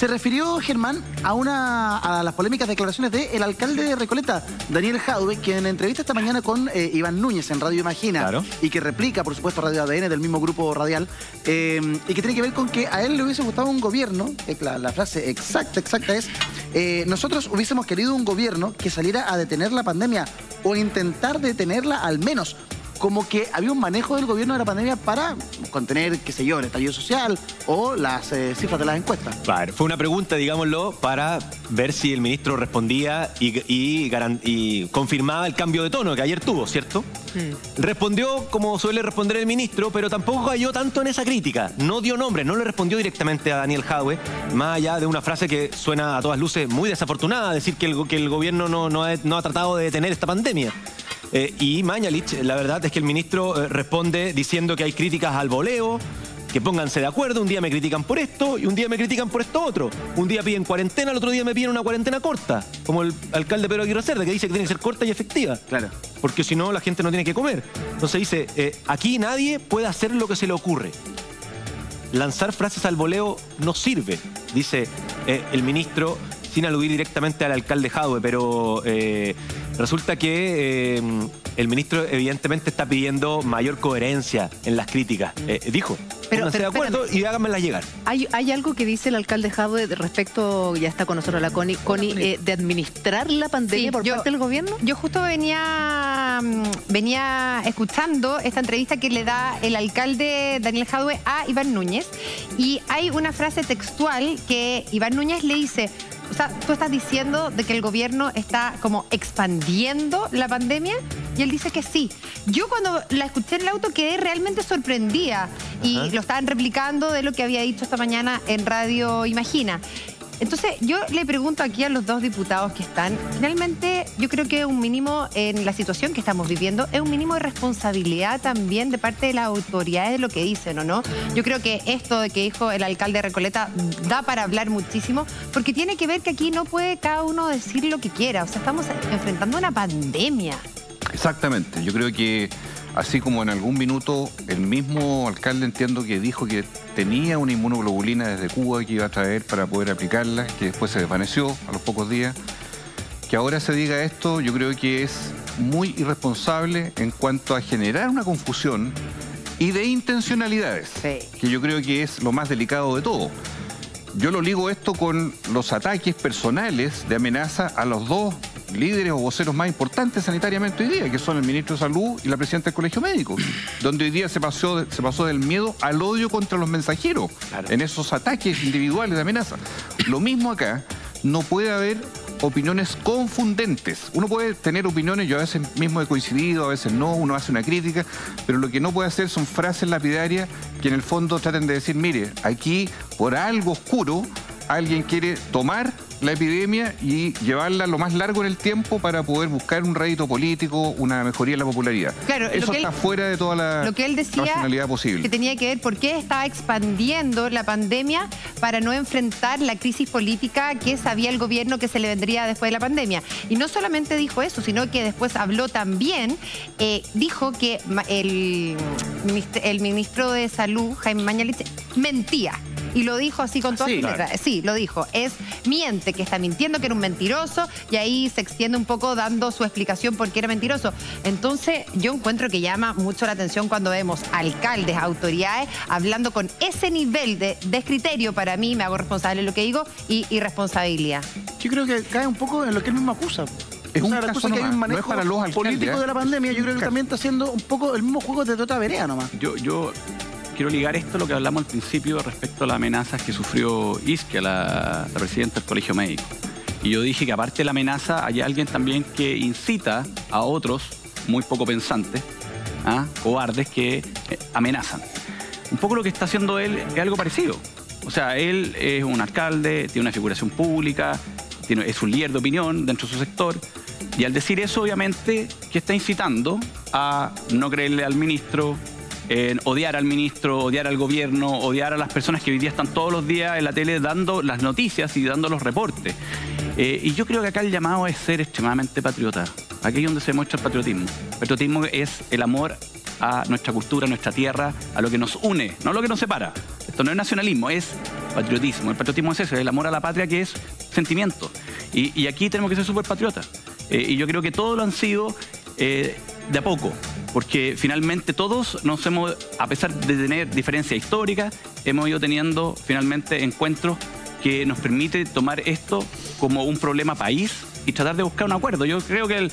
Se refirió, Germán, a las polémicas declaraciones del alcalde de Recoleta, Daniel Jadwe, quien en entrevista esta mañana con Iván Núñez en Radio Imagina, claro, y que replica, por supuesto, Radio ADN del mismo grupo radial, y que tiene que ver con que a él le hubiese gustado un gobierno, la frase exacta es, nosotros hubiésemos querido un gobierno que saliera a detener la pandemia, o intentar detenerla al menos. Como que había un manejo del gobierno de la pandemia para contener, qué sé yo, el estallido social o las cifras de las encuestas. Claro, fue una pregunta, digámoslo, para ver si el ministro respondía y confirmaba el cambio de tono que ayer tuvo, ¿cierto? Respondió como suele responder el ministro, pero tampoco cayó tanto en esa crítica. No dio nombre, no le respondió directamente a Daniel Jadwe, más allá de una frase que suena a todas luces muy desafortunada, decir que el gobierno no ha tratado de detener esta pandemia. Y Mañalich, la verdad es que el ministro responde diciendo que hay críticas al voleo, que pónganse de acuerdo, un día me critican por esto y un día me critican por esto otro. Un día piden cuarentena, el otro día me piden una cuarentena corta, como el alcalde Pedro Aguirre Cerda, que dice que tiene que ser corta y efectiva. Claro. Porque si no, la gente no tiene que comer. Entonces dice, aquí nadie puede hacer lo que se le ocurre. Lanzar frases al voleo no sirve, dice el ministro, sin aludir directamente al alcalde Jadwe, pero resulta que el ministro evidentemente está pidiendo mayor coherencia en las críticas. Dijo, pónganse de acuerdo y háganmela llegar. Hay algo que dice el alcalde Jadwe respecto, ya está con nosotros la Connie, de administrar la pandemia por parte del gobierno. Yo justo venía escuchando esta entrevista que le da el alcalde Daniel Jadwe a Iván Núñez, y hay una frase textual que Iván Núñez le dice: o sea, tú estás diciendo de que el gobierno está como expandiendo la pandemia, y él dice que sí. Yo cuando la escuché en el auto quedé realmente sorprendida, y lo estaban replicando de lo que había dicho esta mañana en Radio Imagina. Entonces yo le pregunto aquí a los dos diputados que están, finalmente yo creo que un mínimo en la situación que estamos viviendo es un mínimo de responsabilidad también de parte de las autoridades de lo que dicen, ¿o no? Yo creo que esto de que dijo el alcalde de Recoleta da para hablar muchísimo, porque tiene que ver que aquí no puede cada uno decir lo que quiera. O sea, estamos enfrentando una pandemia. Exactamente, yo creo que así como en algún minuto el mismo alcalde, entiendo que dijo que tenía una inmunoglobulina desde Cuba que iba a traer para poder aplicarla, que después se desvaneció a los pocos días, que ahora se diga esto, yo creo que es muy irresponsable en cuanto a generar una confusión y de intencionalidades, que yo creo que es lo más delicado de todo. Yo lo ligo esto con los ataques personales de amenaza a los dos líderes o voceros más importantes sanitariamente hoy día, que son el ministro de Salud y la presidenta del Colegio Médico, donde hoy día se pasó del miedo al odio contra los mensajeros, en esos ataques individuales de amenaza. Lo mismo acá, no puede haber opiniones confundentes. Uno puede tener opiniones, yo a veces mismo he coincidido, a veces no, uno hace una crítica, pero lo que no puede hacer son frases lapidarias que en el fondo traten de decir, mire, aquí por algo oscuro alguien quiere tomar la epidemia y llevarla lo más largo en el tiempo para poder buscar un rédito político, una mejoría en la popularidad. Claro, eso está fuera de toda la racionalidad posible. Que tenía que ver por qué estaba expandiendo la pandemia para no enfrentar la crisis política que sabía el gobierno que se le vendría después de la pandemia. Y no solamente dijo eso, sino que después habló también, dijo que el ministro de Salud, Jaime Mañalich, mentía. Y lo dijo así con todas sus letras. Sí, lo dijo. Miente, que está mintiendo, que era un mentiroso, y ahí se extiende un poco dando su explicación por qué era mentiroso. Entonces, yo encuentro que llama mucho la atención cuando vemos alcaldes, autoridades, hablando con ese nivel de descriterio, para mí, me hago responsable de lo que digo, y irresponsabilidad. Yo creo que cae un poco en lo que él mismo acusa. Es un caso que hay un manejo no es para los alcaldes, político de la pandemia, yo creo que también está haciendo un poco el mismo juego de otra vereda nomás. Yo quiero ligar esto a lo que hablamos al principio respecto a las amenazas que sufrió Isquia, la presidenta del Colegio Médico. Y yo dije que aparte de la amenaza, hay alguien también que incita a otros muy poco pensantes, cobardes, que amenazan. Un poco lo que está haciendo él es algo parecido. O sea, él es un alcalde, tiene una figuración pública, es un líder de opinión dentro de su sector, y al decir eso, obviamente, que está incitando a no creerle al ministro, odiar al ministro, odiar al gobierno, odiar a las personas que hoy día están todos los días en la tele dando las noticias y dando los reportes. Y yo creo que acá el llamado es ser extremadamente patriota. Aquí es donde se muestra el patriotismo. El patriotismo es el amor a nuestra cultura, a nuestra tierra, a lo que nos une, no a lo que nos separa. Esto no es nacionalismo, es patriotismo. El patriotismo es eso, el amor a la patria, que es sentimiento. Y aquí tenemos que ser súper patriotas. Y yo creo que todos lo han sido de a poco, porque finalmente todos nos hemos, a pesar de tener diferencias históricas, hemos ido teniendo finalmente encuentros que nos permite tomar esto como un problema país y tratar de buscar un acuerdo. Yo creo que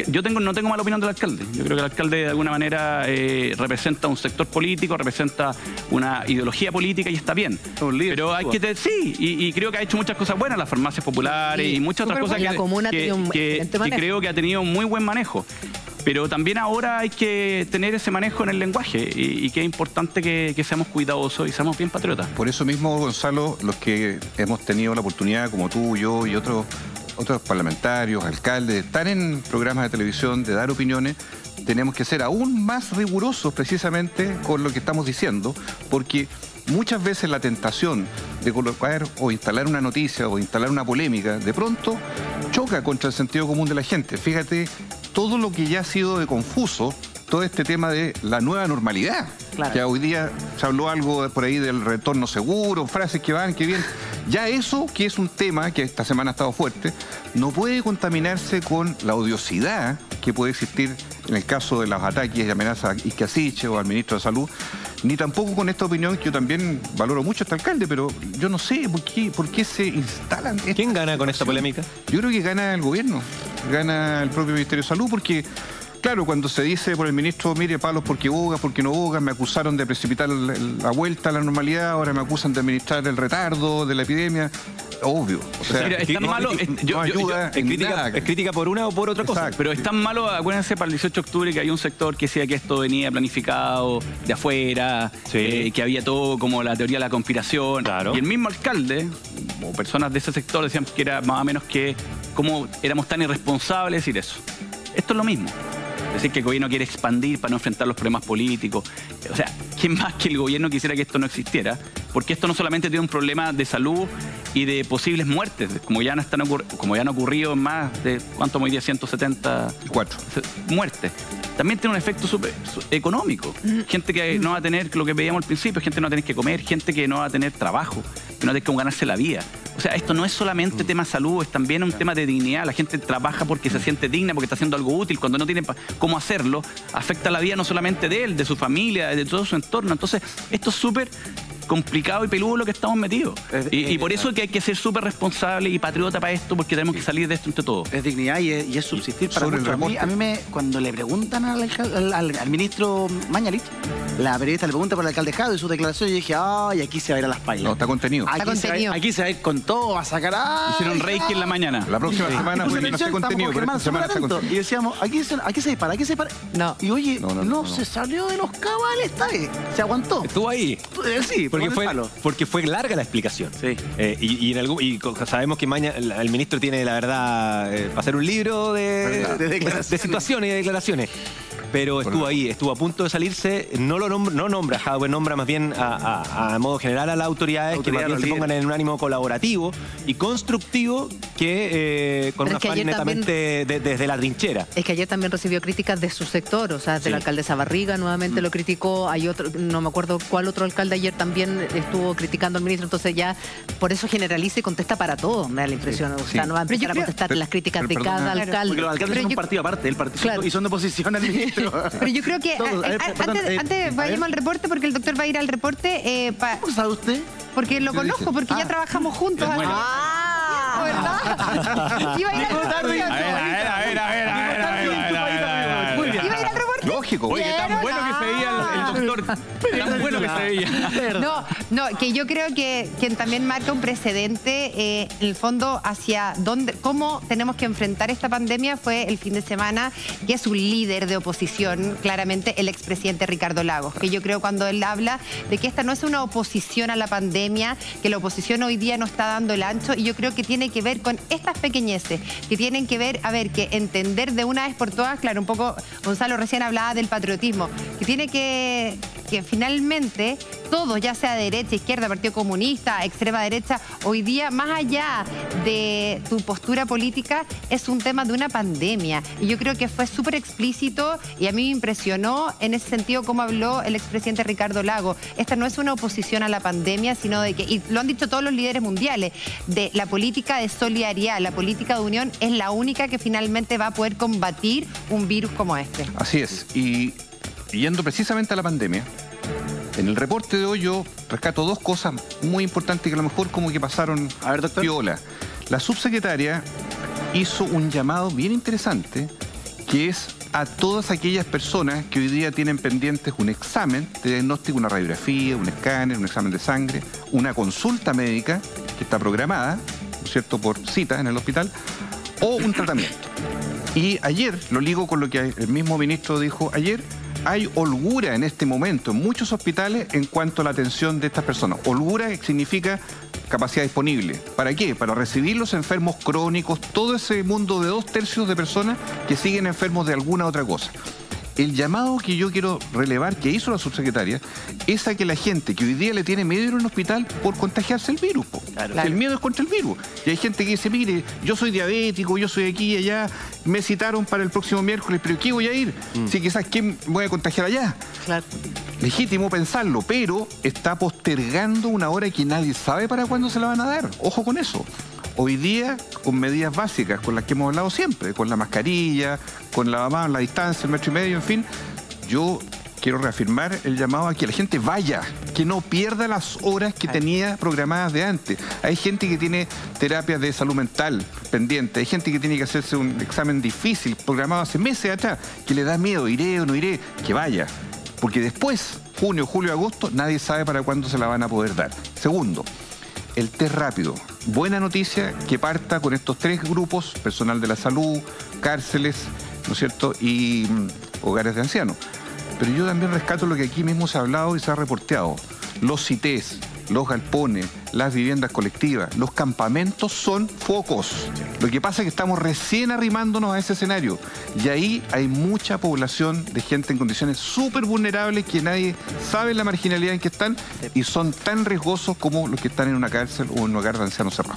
no tengo mala opinión del alcalde. Yo creo que el alcalde de alguna manera representa un sector político, representa una ideología política y está bien. Pero hay que sí, y creo que ha hecho muchas cosas buenas, las farmacias populares y muchas otras cosas que creo que ha tenido un muy buen manejo. Pero también ahora hay que tener ese manejo en el lenguaje y que es importante que seamos cuidadosos y seamos bien patriotas. Por eso mismo, Gonzalo, los que hemos tenido la oportunidad, como tú, yo y otros parlamentarios, alcaldes, de estar en programas de televisión, de dar opiniones, tenemos que ser aún más rigurosos precisamente con lo que estamos diciendo, porque muchas veces la tentación de colocar o instalar una noticia o instalar una polémica, de pronto choca contra el sentido común de la gente. Fíjate, todo lo que ya ha sido de confuso, todo este tema de la nueva normalidad. Claro. Que hoy día se habló algo por ahí del retorno seguro, frases que van, que vienen. Ya eso, que es un tema que esta semana ha estado fuerte, no puede contaminarse con la odiosidad que puede existir en el caso de los ataques y amenazas a Isquia Siche o al ministro de Salud, ni tampoco con esta opinión que yo también valoro mucho a este alcalde, pero yo no sé por qué se instalan... ¿Quién gana con esta polémica? Yo creo que gana el gobierno, gana el propio Ministerio de Salud, porque... Claro, cuando se dice por el ministro, mire, palos porque boga, porque no boga, me acusaron de precipitar la vuelta a la normalidad, ahora me acusan de administrar el retardo de la epidemia. Obvio. O sea, es tan malo. Es crítica por una o por otra cosa. Pero es tan malo, acuérdense, para el 18 de octubre que hay un sector que decía que esto venía planificado de afuera, que había todo como la teoría de la conspiración. Claro. Y el mismo alcalde, o personas de ese sector, decían que era más o menos que cómo éramos tan irresponsables decir eso. Esto es lo mismo. Decir que el gobierno quiere expandir para no enfrentar los problemas políticos. O sea, ¿quién más que el gobierno quisiera que esto no existiera? Porque esto no solamente tiene un problema de salud y de posibles muertes, como ya han ocurrido en más de, ¿cuánto hoy día? 174 muertes. También tiene un efecto económico. Gente que no va a tener, lo que veíamos al principio, gente que no va a tener que comer, gente que no va a tener trabajo, que no va a tener que ganarse la vida. O sea, esto no es solamente tema salud, es también un tema de dignidad. La gente trabaja porque se siente digna, porque está haciendo algo útil. Cuando no tiene cómo hacerlo, afecta la vida no solamente de él, de su familia, de todo su entorno. Entonces, esto es súper complicado y peludo lo que estamos metidos. Y por eso es que hay que ser súper responsable y patriota para esto, porque tenemos que salir de esto entre todos. Es dignidad y es subsistir para muchos. A mí cuando le preguntan al ministro Mañalich, la periodista le pregunta por el alcalde Jadwe y su declaración, y yo dije, ay, aquí se va a ir a las pailas. No, está contenido. Aquí se va a ir con todo, va a sacar... Hicieron reiki en la mañana. La próxima semana puede que no esté contenido, pero esta semana está contenido. Y decíamos, aquí se dispara, aquí se dispara. No. Y oye, no se salió de los cabales esta vez. Se aguantó. Estuvo ahí. Sí, porque fue larga la explicación. Sí. Y sabemos que el ministro tiene, la verdad, para hacer un libro de situaciones y de declaraciones. Pero estuvo ahí, estuvo a punto de salirse, no nombra a Jadwe, nombra más bien a modo general a las autoridades que más bien se pongan en un ánimo colaborativo y constructivo que con una afán netamente desde la trinchera. Es que ayer también recibió críticas de su sector, o sea, de la alcaldesa Barriga nuevamente lo criticó, hay otro, no me acuerdo cuál otro alcalde ayer también estuvo criticando al ministro, entonces ya por eso generaliza y contesta para todos, me da la impresión, o sea, no va a empezar a contestar las críticas de cada alcalde. Porque los alcaldes son un partido aparte, el partido y son de oposición al ministro. Pero yo creo que antes vayamos al reporte, porque el doctor va a ir al reporte. ¿Cómo sabe usted? Porque lo conozco, porque ya trabajamos juntos. ¿Verdad? Iba a ir al reporte. Iba a ir al reporte. Lógico. Oye, tan bueno que se veía el doctor. Tan bueno que se veía. No, que yo creo que quien también marca un precedente, en el fondo, hacia cómo tenemos que enfrentar esta pandemia fue el fin de semana, que es un líder de oposición, claramente el expresidente Ricardo Lagos, que yo creo cuando él habla de que esta no es una oposición a la pandemia, que la oposición hoy día no está dando el ancho, y yo creo que tiene que ver con estas pequeñeces, que tienen que ver, que entender de una vez por todas, claro, un poco Gonzalo recién hablaba del patriotismo, que tiene que que finalmente todos, ya sea derecha, izquierda, Partido Comunista, extrema derecha, hoy día, más allá de tu postura política, es un tema de una pandemia. Y yo creo que fue súper explícito y a mí me impresionó en ese sentido cómo habló el expresidente Ricardo Lagos. Esta no es una oposición a la pandemia, sino de que, y lo han dicho todos los líderes mundiales, de la política de solidaridad, la política de unión es la única que finalmente va a poder combatir un virus como este. Así es. Y yendo precisamente a la pandemia, en el reporte de hoy yo rescato dos cosas muy importantes que a lo mejor como que pasaron A ver, doctor. piola. La subsecretaria hizo un llamado bien interesante, que es a todas aquellas personas que hoy día tienen pendientes un examen de diagnóstico, una radiografía, un escáner, un examen de sangre, una consulta médica que está programada, ¿no es cierto?, por cita en el hospital, o un tratamiento. Y ayer, lo ligo con lo que el mismo ministro dijo ayer, hay holgura en este momento en muchos hospitales en cuanto a la atención de estas personas. Holgura significa capacidad disponible. ¿Para qué? Para recibir los enfermos crónicos, todo ese mundo de 2/3 de personas que siguen enfermos de alguna otra cosa. El llamado que yo quiero relevar que hizo la subsecretaria es a que la gente que hoy día le tiene miedo a ir a un hospital por contagiarse el virus. Claro. El miedo es contra el virus. Y hay gente que dice, mire, yo soy diabético, yo soy aquí y allá, me citaron para el próximo miércoles, pero ¿qué voy a ir? Si quizás, ¿qué me voy a contagiar allá? Claro. Legítimo pensarlo, pero está postergando una hora que nadie sabe para cuándo se la van a dar. Ojo con eso. Hoy día, con medidas básicas, con las que hemos hablado siempre, con la mascarilla, con la distancia, el 1,5 metros, en fin, yo quiero reafirmar el llamado a que la gente vaya, que no pierda las horas que tenía programadas de antes. Hay gente que tiene terapias de salud mental pendiente, hay gente que tiene que hacerse un examen difícil, programado hace meses atrás, que le da miedo, iré o no iré, que vaya. Porque después, junio, julio, agosto, nadie sabe para cuándo se la van a poder dar. Segundo, el test rápido. Buena noticia que parta con estos 3 grupos, personal de la salud, cárceles, ¿no es cierto?, y hogares de ancianos. Pero yo también rescato lo que aquí mismo se ha hablado y se ha reporteado. Los CITES, los galpones, las viviendas colectivas, los campamentos son focos. Lo que pasa es que estamos recién arrimándonos a ese escenario. Y ahí hay mucha población de gente en condiciones súper vulnerables que nadie sabe la marginalidad en que están y son tan riesgosos como los que están en una cárcel o en un hogar de ancianos cerrados.